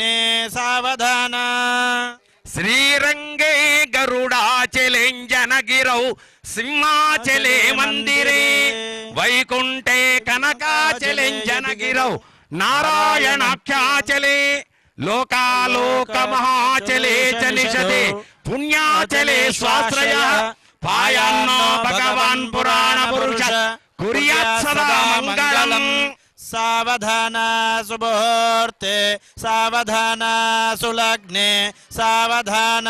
सुलग्ने सावधान श्रीरंगे गरुडाचलेञ्जनगिरौ सिंहाचले मंदिरे वैकुंठे कनकाचलेञ्जनगिरौ नारायणाख्याचले लोकालोक महाचले च निषदे पुण्याचले स्वाश्रयः पायान्नो भगवान् पुराण पुरुष कुर्यात् सदा मंगलम् सावधान सुमुहूर्ते सावधान सुलग्ने सावधान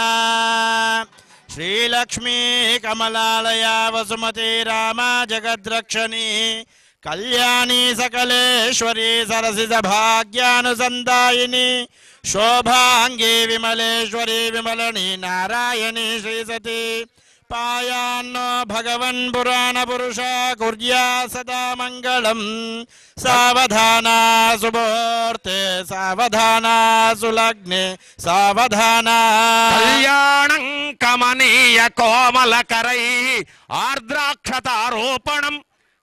श्रीलक्ष्मी कमलालया वसुमती रामा जगद्रक्षणी कल्याणी सकलेश्वरी सरसिज भाग्यानुसंदायिनी शोभांगी विमलेश्वरी विमलनी नारायणी श्रीसती पायान्नो भगवन् पुराण पुरुष कुर्या सदा मंगलम् सावधान सुमुहूर्ते सावधान सुलग्ने सावधान कल्याणं कमनीय कोमलकरैः आर्द्राक्षतारोपणं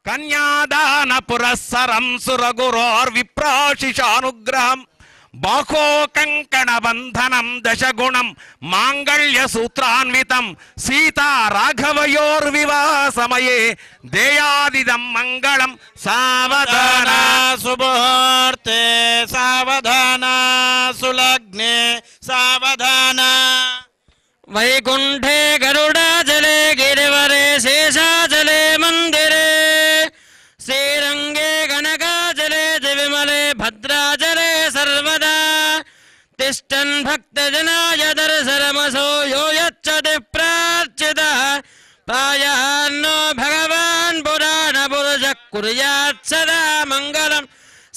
कन्यादान पुरस्सरं सुरगुरोर्विप्राशिषानुग्रहं बाहो कंकण बंधनं दशगुणं मांगल्य सूत्रान्वितं सीता राघवयोर्विवाह समये देयादिदं मंगलं सावधान सुमुहूर्ते सावधान सुलग्ने सावधान वैकुंठे गरुडाचले गिरिवरे शेषाचले मंदिरे श्रीरंगे कनकाचले विमले भद्राचले सर्वदा तिष्ठन् भक्तजनाय दर्शनमसो यो यच्छति प्रार्चितः पायान्नो भगवान् पुराण पुरुषः कुर्यात् सदा मंगलम्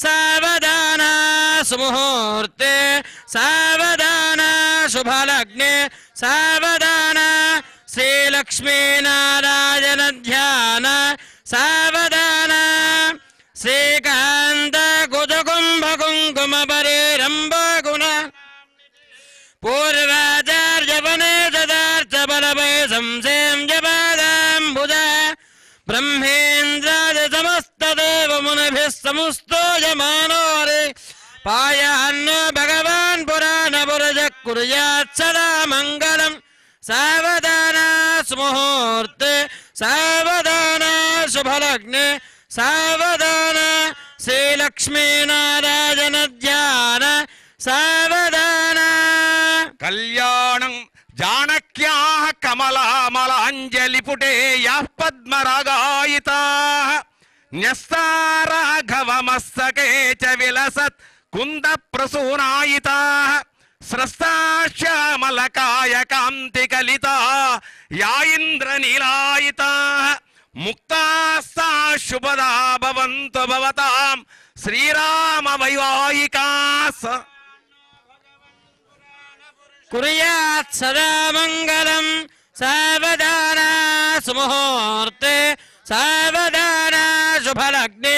सावधान सुमुहूर्ते सावधान शुभलग्ने सावधान श्रीलक्ष्मी नारायण ध्यान सावधान श्रीकांत कुजकुंभ कुंकुम परिरंभ गुण पूर्वाचार्य वने तदार्थ बलभय संसेम जपादाम्बुज ब्रह्मेन्द्रादि समस्त देव मुनिभिः समुस्तोयमानो रे पायान्नो भगवान् पुराण पुरुषः कुर्यात् सदा मंगलम् सावधान सुमुहूर्ते सावधान शुभलग्ने सावधान श्रीलक्ष्मी नारायण ध्यान सावधान कल्याणं जानक्याः कमलामलाञ्जलिपुटे याः पद्मरागायिताः न्यस्ता राघवमस्तके च विलसत् कुन्दप्रसूनायिताः स्रस्ता श्यामलकायकान्तिकलिता या इन्द्रनीलायिताः मुक्तास्ता शुभदा भवन्तु भवतां श्रीरामवैवाहिकाः कुर्यात् सदा मंगलम् सावधान सुमुहूर्ते सावधान शुभलग्ने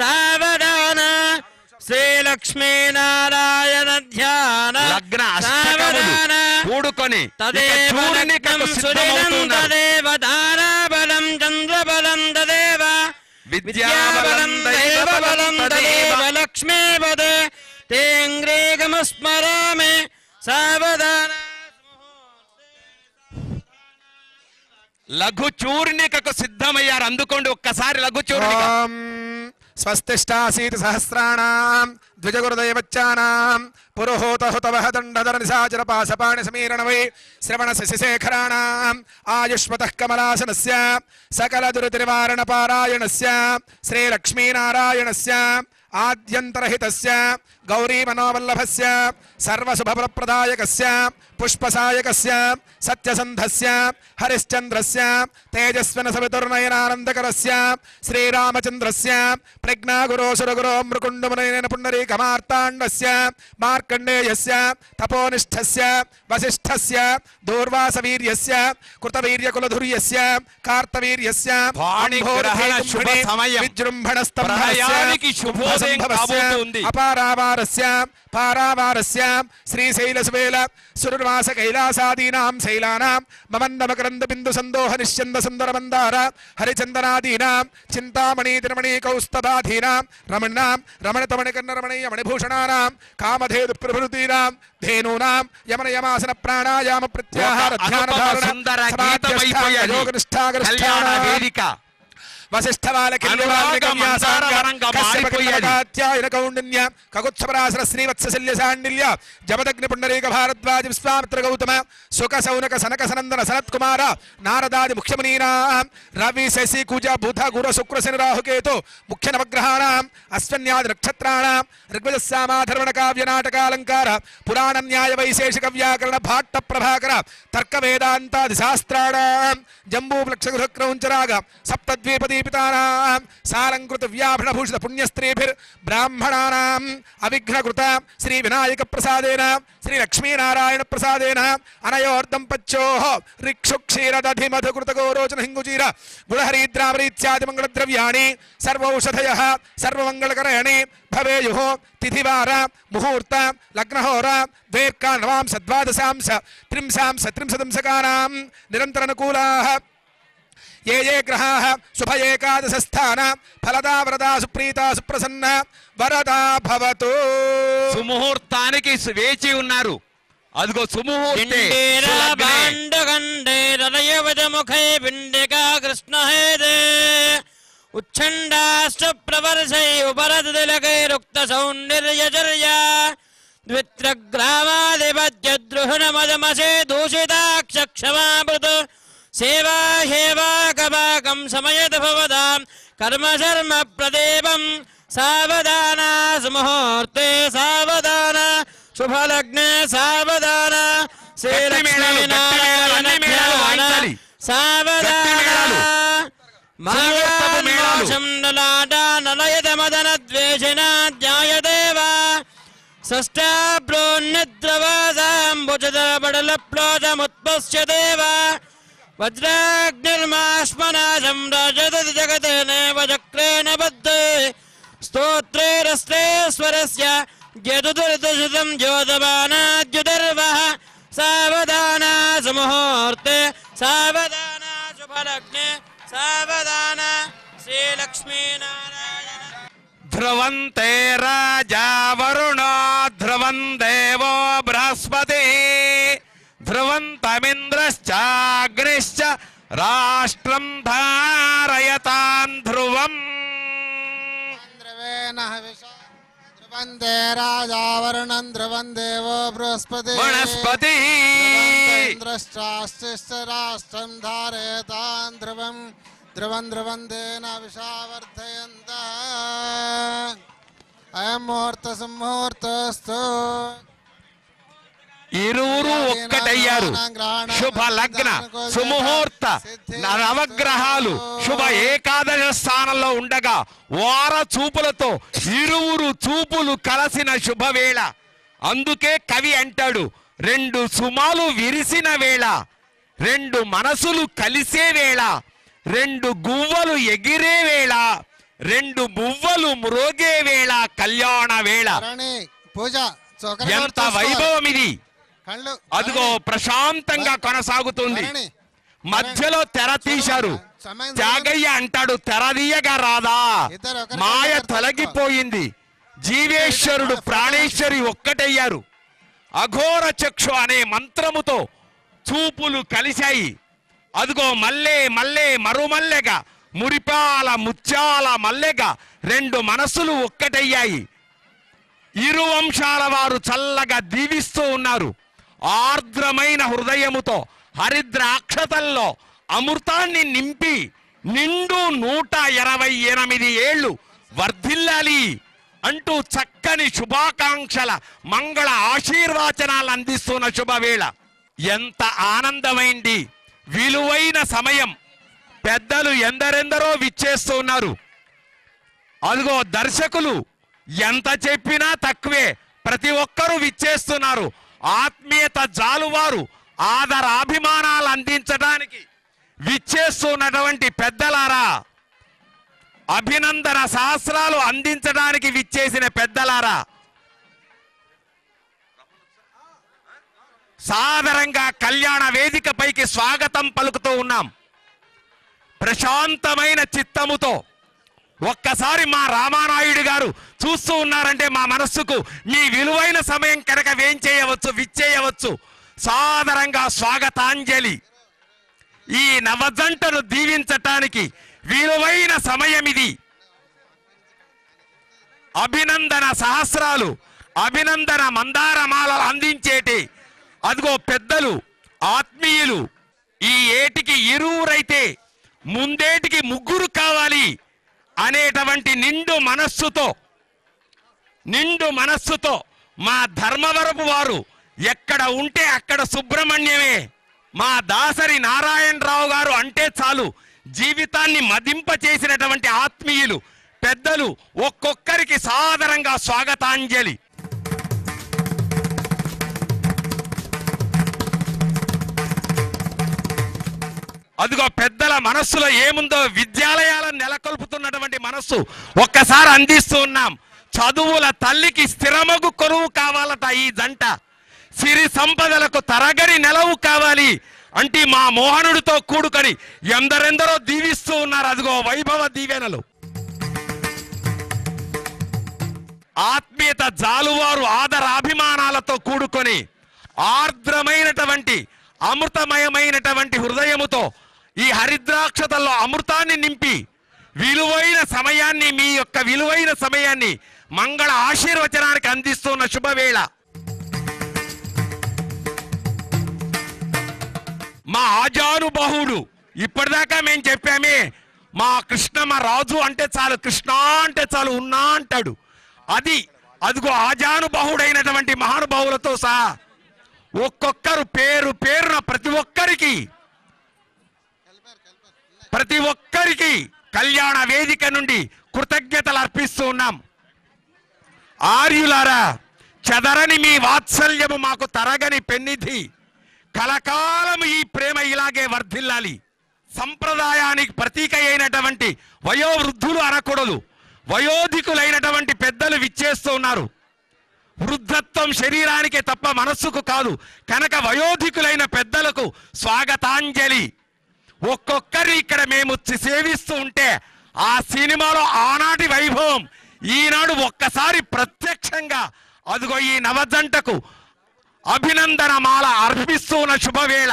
सावधान श्रीलक्ष्मी नारायण ध्यान लग्न अष्टकमुలు కూడుకొని तदेव लग्नं सुदिनं तदेव ताराबलं चन्द्रबलं तदेव विद्याबलं दैवबलं तदेव लक्ष्मीपदे तेऽङ्ग्रेगमस्मरामि सावधान లఘు చూర్ణికకు సిద్ధమయ్యారు. అందుకోండి ఒక్కసారి లఘు చూర్ణిక. स्वस्तिष्ठासीत् सहस्राणां द्विजगुरुदैवच्चानां पुरोहोत हुतवः दण्डधर निशाचर पाशपाणि समीरणवै श्रवणशशिशेखराणाम् आयुष्मतः कमलासनस्य सकलदुरितनिवारणपारायणस्य श्रीलक्ष्मीनारायणस्य आद्यन्तरहितस्य गौरीमनोवल्लभस्य सर्वशुभप्रदायकस्य पुष्पसायकस्य सत्यसन्धस्य हरिश्चन्द्रस्य तेजस्विनसवितुर्नयनानन्दकरस्य श्रीरामचन्द्रस्य प्रज्ञागुरोसुरगुरो मृकुण्डमुनयनेन पुण्डरीकमार्ताण्डस्य मार्कण्डेयस्य तपोनिष्ठस्य वसिष्ठस्य दूर्वासवीर्यस्य कृतवीर्यकुलधुर्यस्य कार्तवीर्यस्य విజృంభణ विजृम्भणस्तम्भस्य अपारावार కుమారస్య పారావారస్య శ్రీశైలసువేల సురవాస కైలాసాదీనాం శైలానాం మమందమకరంద బిందు సందోహ నిశ్చంద సుందర మందార హరిచందనాదీనాం చింతామణి తిరుమణి కౌస్తభాధీనాం రమణాం రమణతమణి కన్న రమణీయ మణిభూషణానాం కామధేదు ప్రభృతీనాం ధేనూనాం యమన యమాసన ప్రాణాయామ ప్రత్యాహార ధ్యాన ధారణ సమాధ్యస్థాన యోగ నిష్ఠాగరిష్ఠాన వేదిక వశిష్ఠ కౌండిన్య కగుత్సపరాసర శ్రీవత్సల్య సాండిల్య జమదగ్ని పుండరీక భారద్వాజ విశ్వామిత్ర గౌతమ సుఖ సౌనక సనక సనందన సనత్ కుమార నారదాది ముఖ్యమునీనాం రవి శశి కుజ బుధ గుర శుక్ర శని రాహుకేతు ముఖ్య నవగ్రహాణాం అశ్వన్యాది నక్షత్రాణాం ఋగ్వేదస్యామాధర్వణ కావ్య నాటకాలంకార పురాణ న్యాయ వైశేషిక వ్యాకరణ భాట్ట ప్రభాకర తర్క వేదాంతాది శాస్త్రాణాం జంబూప్లక్ష గృహక్రౌంచరాగ సప్తద్వీపదీపితానాం సాలంకృత వ్యాభరణభూషిత పుణ్యస్త్రీభిర్ బ్రాహ్మణానాం అవిఘ్నకృత శ్రీ వినాయక ప్రసాదేన శ్రీ లక్ష్మీనారాయణ ప్రసాదేన అనయోర్దంపత్యోః రిక్షు క్షీరదధి మధుకృత గోరోచన హింగుచీర గుణహరీద్రామరీత్యాది మంగళద్రవ్యాణి సర్వౌషధయః సర్వమంగళకరాణి భవేయుః తిథివార ముహూర్త లగ్నహోర ద్వేర్కా నవాంస ద్వాదశాంశ త్రింశాంశ త్రింశదంశకానాం నిరంతరనుకూలాః ये ये ग्रहाः शुभ एकादशस्थान फलदा वरदा सुप्रीता सुप्रसन्न वरदा भवतु సుముహూర్తానికి వేచి ఉన్నారు అదిగో సుముహూర్తే ముఖే పిండికా కృష్ణహేదే ఉచ్ఛండాశ్చ ప్రవర్షై ఉపరతిలకైరుక్త సౌందర్యచర్య ద్విత్రగ్రామాధిపత్యద్రుహణమదమసే దూషితాక్షమామృతు సేవా హేవాకవాకం సమయత భవదాం కర్మ శర్మ ప్రదేవం సావధాన సుముహూర్తే సావధాన శుభలగ్నే సావధాన శ్రీలక్ష్మీనారాయణ సావధాన మాయాన్మోషం నలాటా నలయత మదన ద్వేషినా ధ్యాయదేవ షష్టాబ్రోన్నిద్రవాసాంబుజదబడలప్లోజముత్పశ్య దేవ వజ్రాగ్నిర్మాస్మనాశం రాజదతి జగతేనేవ చక్రేణ బద్ధే స్తోత్రైరస్త్రేశ్వరస్య జతుదురితశుతం జ్యోతమానాద్యుదర్వః సావధాన సుముహూర్తే సావధాన శుభలగ్నే సావధాన శ్రీలక్ష్మీనారాయణ ధ్రువంతే రాజా వరుణో ధ్రువం దేవో బృహస్పతి ధ్రువంతమింద్రశ్చాగ్నిశ్చ రాష్ట్రం ధారయతాన్ ధ్రువం ధ్రువందే రాజా వరుణం ధ్రువం దేవో బృహస్పతి వనస్పతి ఇంద్రశ్చాస్తిశ్చ రాష్ట్రం ధారయతాన్ ధ్రువం ధ్రువం ధ్రువందేన విషావర్ధయంతః అయం ముహూర్త సుముహూర్తస్తు ఇరువురు ఒక్కటయ్యారు శుభ లగ్న సుముహూర్త నవగ్రహాలు శుభ ఏకాదశ స్థానంలో ఉండగా వార చూపులతో ఇరువురు చూపులు కలసిన శుభవేళ. అందుకే కవి అంటాడు, రెండు సుమాలు విరిసిన వేళ, రెండు మనసులు కలిసే వేళ, రెండు గువ్వలు ఎగిరే వేళ, రెండు మువ్వలు మ్రోగే వేళ, కళ్యాణ వేళ. పూజ ఎంత వైభవం ఇది! అదిగో ప్రశాంతంగా కొనసాగుతుంది. మధ్యలో తెర తీశారు. త్యాగయ్య అంటాడు, తెరదీయగా రాదా, మాయ తొలగిపోయింది. జీవేశ్వరుడు ప్రాణేశ్వరి ఒక్కటయ్యారు. అఘోర చక్షు అనే మంత్రముతో చూపులు కలిశాయి. అదిగో మల్లె మల్లె మరుమల్లెగా, మురిపాల ముత్యాల మల్లెగా రెండు మనసులు ఒక్కటయ్యాయి. ఇరు వంశాల వారు చల్లగా దీవిస్తూ ఉన్నారు. ఆర్ద్రమైన హృదయముతో హరిద్రాక్షతల్లో అమృతాన్ని నింపి నిండు 128 ఏళ్ళు వర్ధిల్లాలి అంటూ చక్కని శుభాకాంక్షల మంగళ ఆశీర్వచనాలు అందిస్తున్న శుభవేళ. ఎంత ఆనందమైంది! విలువైన సమయం. పెద్దలు ఎందరెందరో విచ్చేస్తూ ఉన్నారు. అదిగో దర్శకులు ఎంత చెప్పినా తక్కువే, ప్రతి ఒక్కరూ విచ్చేస్తున్నారు. ఆత్మీయత జాలువారు ఆదరాభిమానాలు అందించడానికి విచ్చేస్తున్నటువంటి పెద్దలారా, అభినందన శాస్త్రాలు అందించడానికి విచ్చేసిన పెద్దలారా, సాదరంగా కళ్యాణ వేదికపైకి స్వాగతం పలుకుతూ ఉన్నాం. ప్రశాంతమైన చిత్తముతో ఒక్కసారి మా రామానాయుడు గారు చూస్తూ ఉన్నారంటే మా మనస్సుకు మీ విలువైన సమయం కనుక విచ్చేయవచ్చు. సాదరంగా స్వాగతాంజలి. ఈ నవజంటను దీవించటానికి విలువైన సమయం ఇది. అభినందన సహస్రాలు, అభినందన మందారమాలలు అందించేటి అదిగో పెద్దలు, ఆత్మీయులు. ఈ ఏటికి ఇరువురైతే ముందేటికి ముగ్గురు కావాలి అనేటువంటి నిండు మనస్సుతో మా ధర్మవరపు వారు ఎక్కడ ఉంటే అక్కడ సుబ్రహ్మణ్యమే. మా దాసరి నారాయణరావు గారు అంటే చాలు జీవితాన్ని మదింప చేసినటువంటి ఆత్మీయులు పెద్దలు. ఒక్కొక్కరికి సాదరంగా స్వాగతాంజలి. అదిగో పెద్దల మనస్సులో ఏముందో విద్యాలయాలను నెలకొల్పుతున్నటువంటి మనస్సు ఒక్కసారి అందిస్తూ ఉన్నాం. చదువుల తల్లికి స్థిరమగు కొరువు కావాలట ఈ జంట. సిరి సంపదలకు తరగని నెలవు కావాలి అంటే మా మోహనుడితో కూడుకొని ఎందరెందరో దీవిస్తూ ఉన్నారు. అదిగో వైభవ దీవెనలు. ఆత్మీయత జాలువారు ఆదరాభిమానాలతో కూడుకొని ఆర్ద్రమైనటువంటి అమృతమయమైనటువంటి హృదయముతో ఈ హరిద్రాక్షతల్లో అమృతాన్ని నింపి విలువైన సమయాన్ని, మీ యొక్క విలువైన సమయాన్ని మంగళ ఆశీర్వచనానికి అందిస్తున్న శుభవేళ. మా ఆజానుబాహుడు ఇప్పటిదాకా మేము చెప్పామే, మా కృష్ణమ్మ రాజు అంటే చాలు, కృష్ణ అంటే చాలు ఉన్నా అంటాడు. అదిగో ఆజానుబాహుడైనటువంటి మహానుభావులతో సహా ఒక్కొక్కరు పేరున ప్రతి ఒక్కరికి కళ్యాణ వేదిక నుండి కృతజ్ఞతలు అర్పిస్తూ ఉన్నాం. ఆర్యులారా, చెదరని మీ వాత్సల్యము మాకు తరగని పెన్నిధి. కలకాలం ఈ ప్రేమ ఇలాగే వర్ధిల్లాలి. సంప్రదాయానికి ప్రతీక అయినటువంటి వయోవృద్ధులు అనకూడదు, వయోధికులైనటువంటి పెద్దలు విచ్చేస్తూ ఉన్నారు. వృద్ధత్వం శరీరానికి తప్ప మనస్సుకు కాదు కనుక వయోధికులైన పెద్దలకు స్వాగతాంజలి. ఒక్కొక్కరు ఇక్కడ మేము సేవిస్తూ ఉంటే ఆ సినిమాలో ఆనాటి వైభవం ఈనాడు ఒక్కసారి ప్రత్యక్షంగా అదిగో ఈ నవజంటకు అభినందన మాల అర్పిస్తూ ఉన్న శుభవేళ.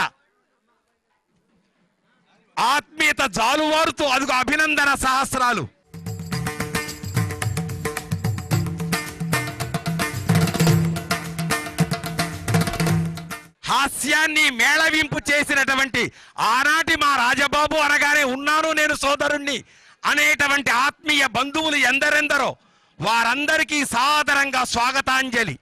ఆత్మీయత జాలువారుతూ అదిగో అభినందన సహస్రాలు. హాస్యాన్ని మేళవింపు చేసినటువంటి ఆనాటి మా రాజబాబు అనగానే ఉన్నాను నేను సోదరుణ్ణి అనేటువంటి ఆత్మీయ బంధువులు ఎందరెందరో వారందరికీ సాదరంగా స్వాగతాంజలి.